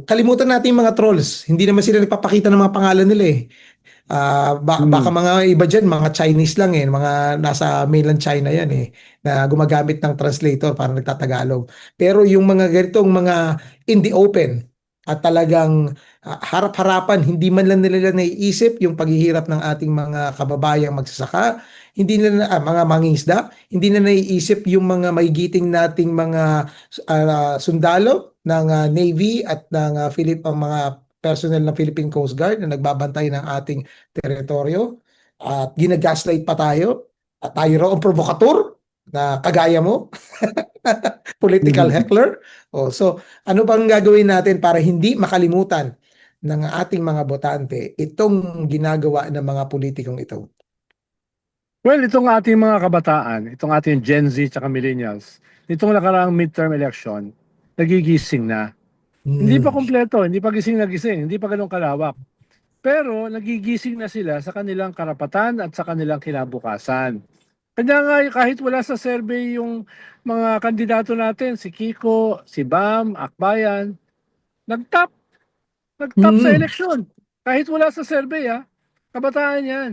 kalimutan natin yung mga trolls. Hindi naman sila nagpapakita ng mga pangalan nila baka mga iba dyan, mga Chinese lang mga nasa mainland China yan na gumagamit ng translator para nagtatagalog. Pero yung mga ganitong mga in the open at talagang harap-harapan, hindi man lang nila naiisip yung paghihirap ng ating mga kababayang magsasaka, hindi nila mga mangingisda, hindi na naiisip yung mga maigiting nating mga sundalo ng Navy at ng mga personnel ng Philippine Coast Guard na nagbabantay ng ating teritoryo at ginagaslight pa tayo at tayo raw ang provokator na kagaya mo political heckler so ano bang gagawin natin para hindi makalimutan ng ating mga botante itong ginagawa ng mga politikong ito? Well, itong ating mga kabataan, itong ating Gen Z at millennials, itong nakaraang midterm election, nagigising na. Hindi pa kumpleto, hindi pa gising na gising, hindi pa ganun kalawak. Pero nagigising na sila sa kanilang karapatan at sa kanilang kinabukasan. Kaya nga kahit wala sa survey yung mga kandidato natin, si Kiko, si Bam, Akbayan, nag-top sa eleksyon. Kahit wala sa survey kabataan yan.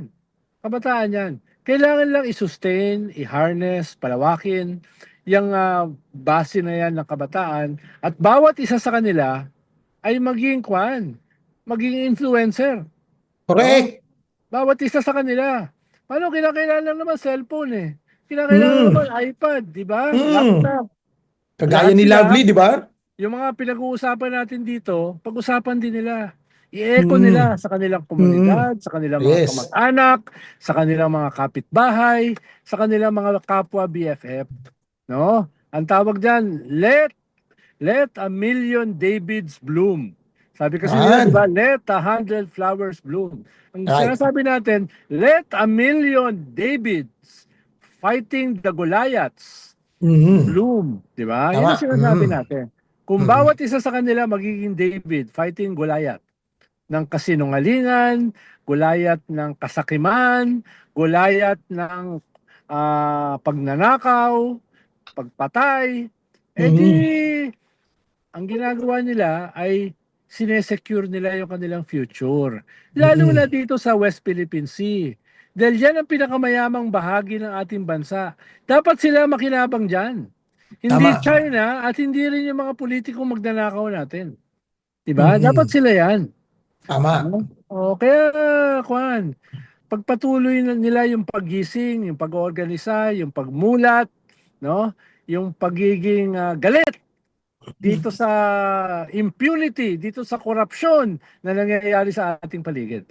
Kabataan yan. Kailangan lang i-sustain, i-harness, palawakin yung base na yan ng kabataan at bawat isa sa kanila ay maging influencer. Correct. No? Bawat isa sa kanila. Paano kinakailangan naman cellphone Kinakailangan naman iPad, di ba? Laptop. Kagaya Lahat ni sila, Lovely, di ba? yung mga pinag-uusapan natin dito, pag-usapan din nila. I-echo Mm. nila sa kanilang Mm. komunidad, sa kanilang mga Yes. kamag-anak, sa kanilang mga kapitbahay, sa kanilang mga kapwa BFF, no? Ang tawag diyan, let a million Davids bloom. Sabi kasi nila, di ba, Yan. let a hundred flowers bloom. Ang Right. sinasabi natin, let a million Davids fighting the Goliaths Mm. bloom. Di ba? Yan ang Tama. sinasabi Mm. natin. Kung Mm. bawat isa sa kanila magiging David fighting Goliath ng kasinungalingan, Goliath ng kasakiman, Goliath ng pagnanakaw, pagpatay, edi Mm. ang ginagawa nila ay sinesecure nila yung kanilang future. Lalo na Mm. dito sa West Philippine Sea. Dahil yan ang pinakamayamang bahagi ng ating bansa. Dapat sila makinabang dyan. Hindi Tama. China at hindi rin yung mga politikong magnanakaw natin. Diba? Dapat Mm. sila yan. Tama. No? O, kaya, Kwan, pagpatuloy na nila yung paggising, yung pag-organisa, yung pagmulat, no? Yung pagiging galit dito sa impunity, dito sa korupsyon na nangyayari sa ating paligid.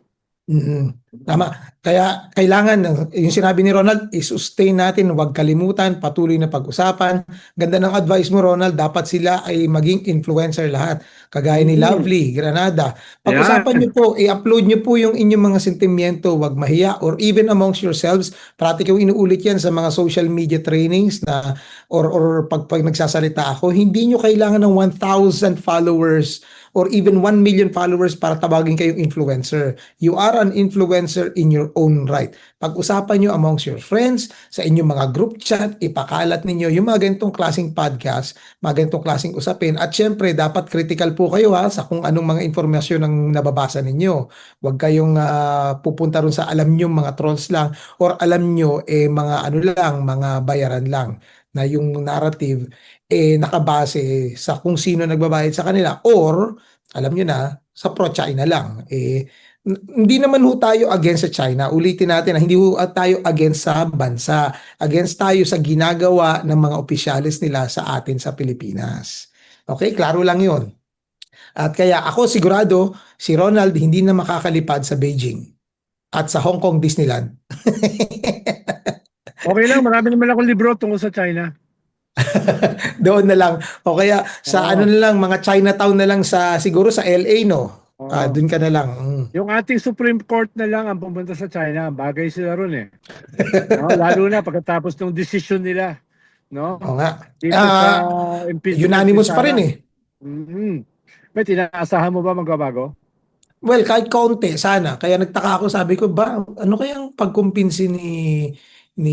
Mm. Tama. Kaya kailangan, yung sinabi ni Ronald, i-sustain natin, huwag kalimutan, patuloy na pag-usapan. Ganda ng advice mo, Ronald, dapat sila ay maging influencer lahat. Kagaya ni Mm. Lovely, Granada. Pag-usapan Yan. niyo po, i-upload niyo po yung inyong mga sentimiento, huwag mahiya, or even amongst yourselves. Parati ko inuulit yan sa mga social media trainings na, or pag nagsasalita ako, hindi niyo kailangan ng 1,000 followers or even 1 million followers para tawagin kayong influencer. You are an influencer in your own right. Pag-usapan nyo amongst your friends, sa inyong mga group chat, ipakalat ninyo yung mga ganitong klaseng podcast, mga ganitong klaseng usapin. At syempre, dapat critical po kayo sa kung anong mga informasyon ang nababasa ninyo. Huwag kayong pupunta ron sa alam nyo mga trolls lang or alam nyo mga ano lang, mga bayaran lang na yung narrative nakabase sa kung sino nagbabayad sa kanila or alam nyo na sa pro-China lang. Hindi naman ho tayo against sa China. Ulitin natin na hindi ho tayo against sa bansa. Against tayo sa ginagawa ng mga opisyalis nila sa atin sa Pilipinas. Okay, klaro lang yun. At kaya ako sigurado, si Ronald hindi na makakalipad sa Beijing at sa Hong Kong Disneyland. Okay lang, marami naman akong libro tungkol sa China. Doon na lang. O kaya sa ano Oo. na lang, mga Chinatown na lang sa siguro sa LA, no? Oo. Doon ka na lang. Mm. Yung ating Supreme Court na lang ang pumunta sa China. Bagay sila ron eh. No? Lalo na pagkatapos ng decision nila. No? Oo nga. Dito sa Ah, impeachment ni unanimous pa rin Sara. eh. Mm-hmm. May tinaasahan mo ba magbabago? Well, kahit kaunti, sana. Kaya nagtaka ako, sabi ko, ba, ano kayang pagkumpinsi ni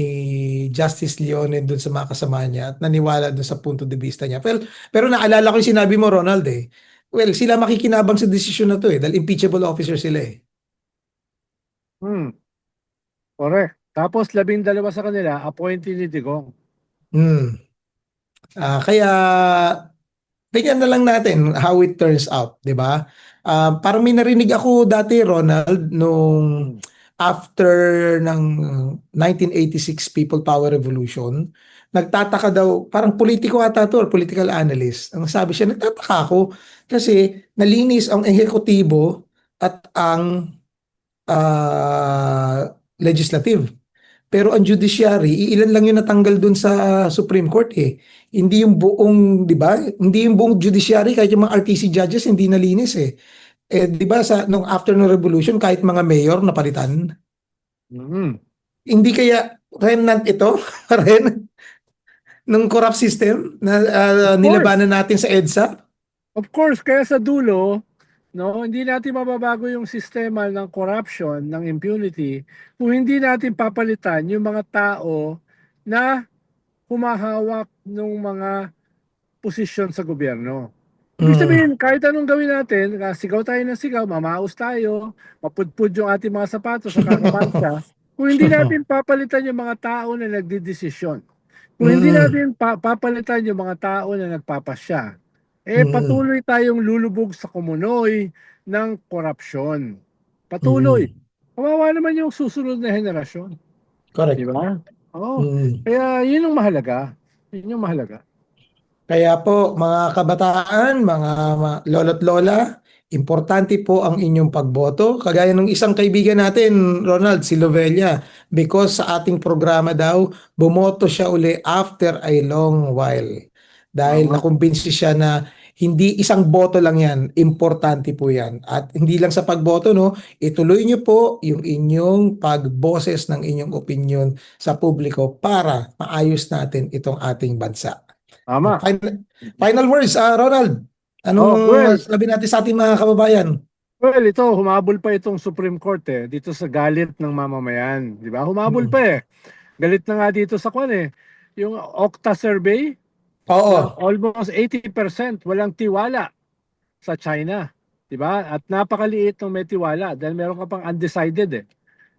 Justice Leone doon sa mga kasama niya at naniwala doon sa punto de vista niya. Pero naalala ko yung sinabi mo, Ronald eh. Well, sila makikinabang sa desisyon na to eh, dahil impeachable officer sila eh. Hmm, correct. Tapos 12 sa kanila, appointee ni Digong. Hmm. Kaya tingnan na lang natin how it turns out, 'di ba? Parang may narinig ako dati, Ronald, nung Hmm. after ng 1986 People Power Revolution, nagtataka daw, parang politiko ata to or political analyst. Ang sabi siya, nagtataka ako kasi nalinis ang ehekutibo at ang legislative. Pero ang judiciary, ilan lang yung natanggal dun sa Supreme Court eh. Hindi yung buong, di ba? Hindi yung buong judiciary, kahit yung mga RTC judges, hindi nalinis eh. Di ba, nung after ng revolution, kahit mga mayor napalitan, Mm. hindi kaya remnant ito, rin, ng corrupt system na Of course. nilabanan natin sa EDSA? Of course, kaya sa dulo, no, hindi natin mababago yung sistema ng corruption, ng impunity, kung hindi natin papalitan yung mga tao na humahawak ng mga posisyon sa gobyerno. Ibig Mm. sabihin, kahit anong gawin natin, sigaw tayo ng sigaw, mamaos tayo, mapudpud yung ating mga sapatos sa kakamansa, kung hindi natin papalitan yung mga tao na nagdidesisyon, kung hindi Mm. natin papalitan yung mga tao na nagpapasya, Mm. patuloy tayong lulubog sa kumunoy ng korupsyon. Patuloy. Mm. Kawawa naman yung susunod na henerasyon. Di Correct. ba? Oo. Mm. Kaya yun ang mahalaga. Yun yung mahalaga. Kaya po mga kabataan, mga lolo't lola, importante po ang inyong pagboto. Kagaya ng isang kaibigan natin, Ronald, si Lovella, because sa ating programa daw, bumoto siya uli after a long while. Dahil Tama. nakumbinsi siya na hindi isang boto lang yan, importante po yan. At hindi lang sa pagboto, no, ituloy niyo po yung inyong pagboses ng inyong opinion sa publiko para maayos natin itong ating bansa. Tama. Final words, Ronald. Anong Well, sabi natin sa ating mga kababayan? ito, humabol pa itong Supreme Court dito sa galit ng mamamayan. Di ba? Humabol Mm. pa Galit na nga dito sa kwan Yung Okta survey, Oo. na almost 80% walang tiwala sa China. Di ba? At napakaliit ng may tiwala dahil meron ka pang undecided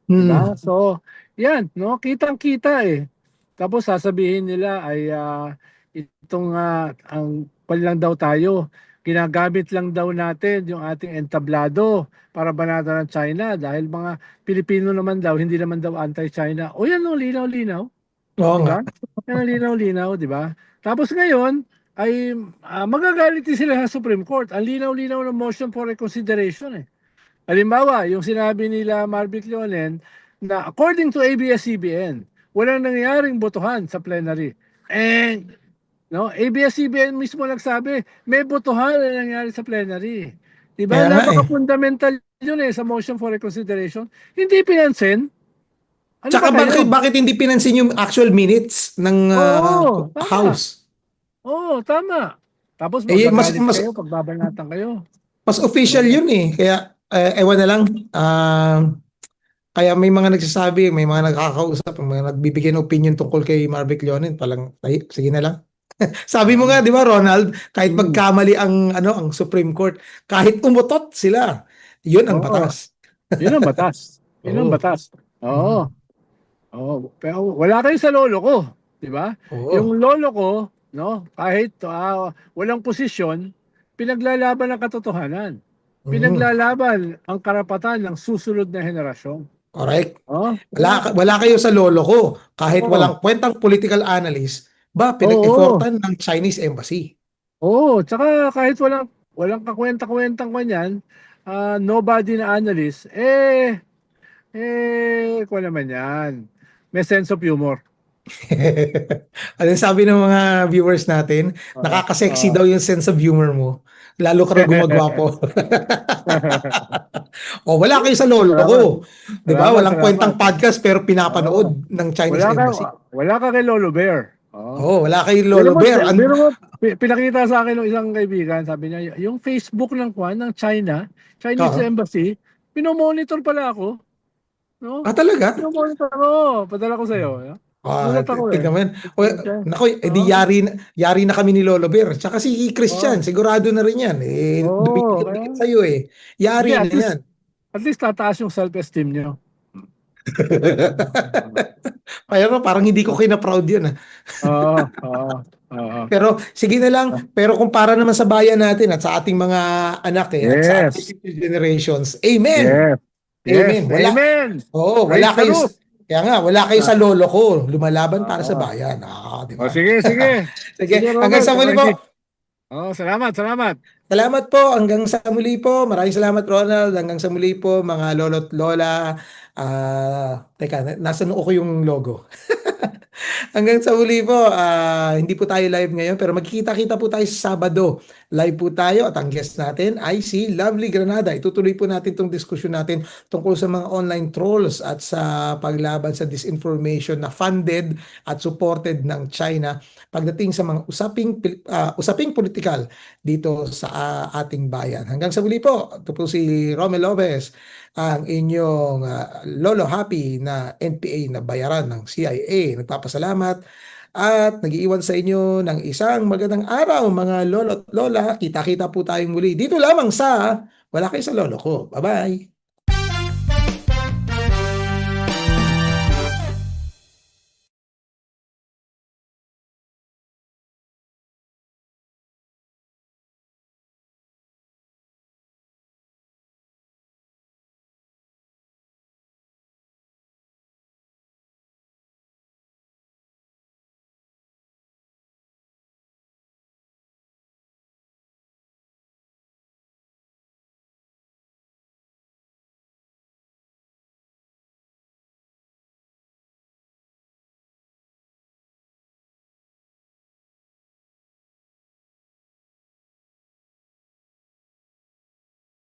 Di ba? Hmm. So, yan, no? Kitang-kita Tapos sasabihin nila ay itong ang lang daw tayo, ginagamit lang daw natin yung ating entablado para banatan ng China dahil mga Pilipino naman daw, hindi naman daw anti-China. O yan, no, linaw-linaw, Oo di nga. ba? Yan ang linaw-linaw, di ba? Tapos ngayon, ay magagalit din sila sa Supreme Court. Ang linaw-linaw ng motion for reconsideration Halimbawa, yung sinabi nila Marvick Leonen na according to ABS-CBN, walang nangyaring botohan sa plenary. And no, ABS-CBN mismo nagsabi, may botohan na nangyari sa plenary. Diba? Kaya nga Napaka-fundamental yun sa motion for reconsideration. Hindi pinansin. Ano ba Tsaka bakit, kayo? bakit hindi pinansin yung actual minutes ng Oo, tama. House? Oo, tama. Tapos Eh, magagalit kayo, pagbabanatan kayo. mas official Oo. yun eh. Kaya, ewan na lang. Kaya may mga nagsasabi, may mga nagkakausap, may mga nagbibigay ng opinion tungkol kay Marvick Leonen. Palang, ay, sige na lang. Sabi mo nga, di ba, Ronald, kahit Mm. magkamali ang Supreme Court, kahit umutot sila, yun ang Oo. batas. Yun ang batas. Yun ang Oo. batas. Oo. Mm. Oo. Pero wala kayo sa lolo ko, di ba? Oo. Yung lolo ko, no, kahit walang posisyon, pinaglalaban ang katotohanan. Mm. Pinaglalaban ang karapatan ng susunod na henerasyon. Correct. Oh, Wala kayo sa lolo ko. Kahit Oo. walang kwentang political analyst, ba Oo. pinag-effortan ng Chinese Embassy. Oo, tsaka kahit walang kakwenta-kwentang kanyan, nobody na analyst, ko naman yan. May sense of humor. Ano sabi ng mga viewers natin? Oo. Nakaka-sexy Oo. daw yung sense of humor mo. Lalo ka raw gumagwapo. O wala kayo sa lolo ko. Salamat. 'Di ba? Salamat, Walang salamat. kwentang podcast pero Oo. pinapanood ng Chinese Wala ka, Embassy. wala ka kay Lolo Bear. Oo. Oh, wala kay Pero Lolo mo, Bear. pero mo, pinakita sa akin ng isang kaibigan, sabi niya, yung Facebook ng Kwan, ng Chinese Ah, Embassy, pinomonitor pala ako. No? talaga? Pinomonitor ko. Padala ko sa'yo. No? Gulat ako Tignan mo yan. O, nako, edi Oo. yari na kami ni Lolo Bear. Tsaka si Christian, Oo. sigurado na rin yan. Oo. Dumikit sa'yo eh. Hindi, Yari na yan. at least tataas yung self-esteem niyo. Pero parang hindi ko kina-proud yun. Oo. Oo. Oo. Pero sige na lang, pero kung para naman sa bayan natin at sa ating mga anak at sa ating Yes. future generations, amen. Yes. Yes. Amen. Amen. Oo, Praise the Lord. kaya nga, wala kayo sa Ah, lolo ko, lumalaban para sa Oo. bayan. Di O ba? sige, sige. Sige, Sige, hanggang Ronald. sa muli po. Salamat, salamat. Salamat po, hanggang sa muli po. Maraming salamat, Ronald. Hanggang sa muli po, mga lolo't lola. Teka, nasa noo ko yung logo. Hanggang sa uli po, hindi po tayo live ngayon pero magkikita-kita po tayo sa Sabado. Live po tayo at ang guest natin ay si Lovely Granada. Itutuloy po natin itong diskusyon natin tungkol sa mga online trolls at sa paglaban sa disinformation na funded at supported ng China pagdating sa mga usaping politikal dito sa ating bayan. Hanggang sa uli po, ito po si Romel Lopez, ang inyong Lolo Happy na NPA na bayaran ng CIA. Nagpapasalamat at nag-iwan sa inyo ng isang magandang araw mga lolo at lola. Kita-kita po tayong muli dito lamang sa Wala Kayo sa Lolo Ko. Bye-bye!